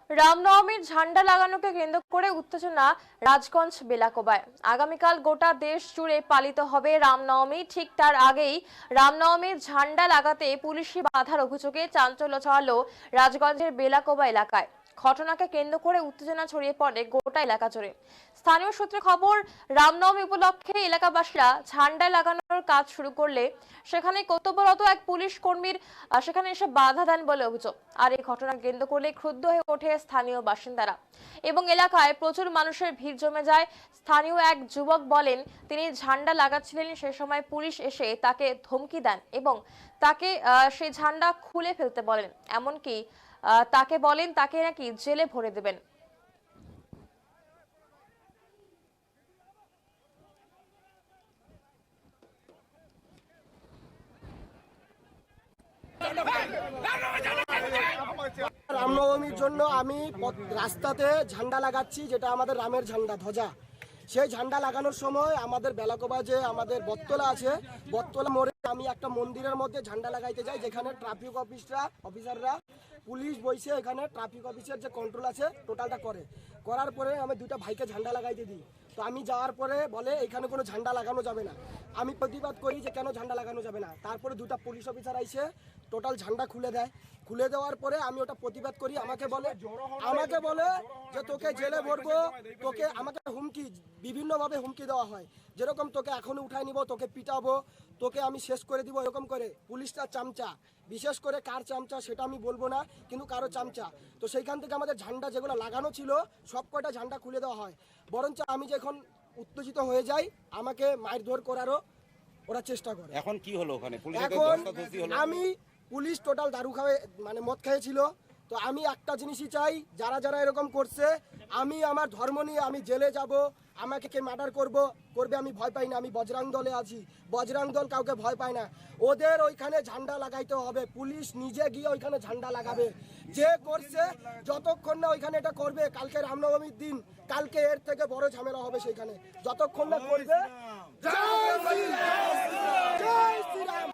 রামনবমীর ঝান্ডা লাগানোকে কেন্দ্র করে উত্তেজনা রাজগঞ্জ বেলাকোবায়। আগামীকাল গোটা দেশ জুড়ে পালিত হবে রামনবমী। ঠিক তার আগেই রামনবমীর ঝান্ডা লাগাতে পুলিশি বাধার অভিযোগে চাঞ্চল্য ছড়ালো রাজগঞ্জের বেলাকোবা এলাকায়। ঘটনাকে কেন্দ্র করে উত্তেজনা ছড়িয়ে পড়ে গোটা এলাকা জুড়ে। স্থানীয় সূত্রে খবর, রামনবমী উপলক্ষে এলাকাবাসীরা ঝান্ডা লাগানোর কাজ শুরু করলে সেখানে কর্তব্যরত এক পুলিশ কর্মীর সেখানে এসে বাধা দেন বলে অভিযোগ। আর এই ঘটনা কেন্দ্র করে ক্ষুব্ধ হয়ে ওঠে স্থানীয় বাসিন্দারা এবং এলাকায় প্রচুর মানুষের ভিড় জমে যায়। স্থানীয় এক যুবক বলেন, তিনি ঝান্ডা লাগাচ্ছিলেন, সে সময় পুলিশ এসে তাকে ধমকি দেন এবং তাকে সেই ঝান্ডা খুলে ফেলতে বলেন। এমনকি তাকে বলেন তাকে নাকি জেলে ভরে দেবেন। রামনবমীর জন্য আমি রাস্তাতে ঝান্ডা লাগাচ্ছি, যেটা আমাদের রামের ঝান্ডা ধ্বজা। সেই ঝান্ডা লাগানোর সময় আমাদের বেলাকোবা যে আমাদের বটতলা আছে, বটতলা মোড়ে আমি একটা মন্দিরের মধ্যে ঝান্ডা লাগাইতে যাই, যেখানে ট্রাফিক অফিসাররা পুলিশ বইছে, এখানে ট্রাফিক অফিসের যে কন্ট্রোল আছে টোটালটা করার পরে আমি দুইটা ভাইকে ঝান্ডা লাগাইতে দিই। তো আমি যাওয়ার পরে বলে এখানে কোনো ঝান্ডা লাগানো যাবে না। আমি প্রতিবাদ করি যে কেন ঝান্ডা লাগানো যাবে না। তারপরে দুটা পুলিশ অফিসার আইসে টোটাল ঝান্ডা খুলে দেয়। খুলে দেওয়ার পরে আমি ওটা প্রতিবাদ করি। আমাকে বলে যে তোকে জেলে ভরবো, তোকে আমাকে হুমকি বিভিন্নভাবে হুমকি দেওয়া হয়, যেরকম তোকে এখনই উঠাই নিব, তোকে পিটাবো, তোকে আমি শেষ করে দিব, এরকম করে। পুলিশটা চামচা, বিশেষ করে কার চামচা সেটা আমি বলবো না, কিন্তু কারো চামচা। তো সেইখান থেকে আমাদের ঝান্ডা যেগুলো লাগানো ছিল সব কয়টা ঝান্ডা খুলে দেওয়া হয়। বরঞ্চ আমি যখন উত্তেজিত হয়ে যাই আমাকে মারধর করারও ওরা চেষ্টা করে। এখন কি হলো ওখানে? এখন আমি পুলিশ টোটাল দারু খাওয়া মানে মদ খেয়েছিল। তো আমি একটা জিনিসই চাই, যারা যারা এরকম করছে, আমি আমার ধর্ম নিয়ে আমি জেলে যাব, আমাকে কে মার্ডার করবে আমি ভয় পাই না। আমি বজরং দলে আছি, বজরং দল কাউকে ভয় পায় না। ওদের ওইখানে ঝান্ডা লাগাইতে হবে, পুলিশ নিজে গিয়ে ওইখানে ঝান্ডা লাগাবে। যে করছে যতক্ষণ না ওইখানে এটা করবে, কালকে রামনবমীর দিন, কালকে এর থেকে বড় ঝামেলা হবে সেইখানে, যতক্ষণ না করবে। জয় শ্রীরাম, জয় শ্রীরাম।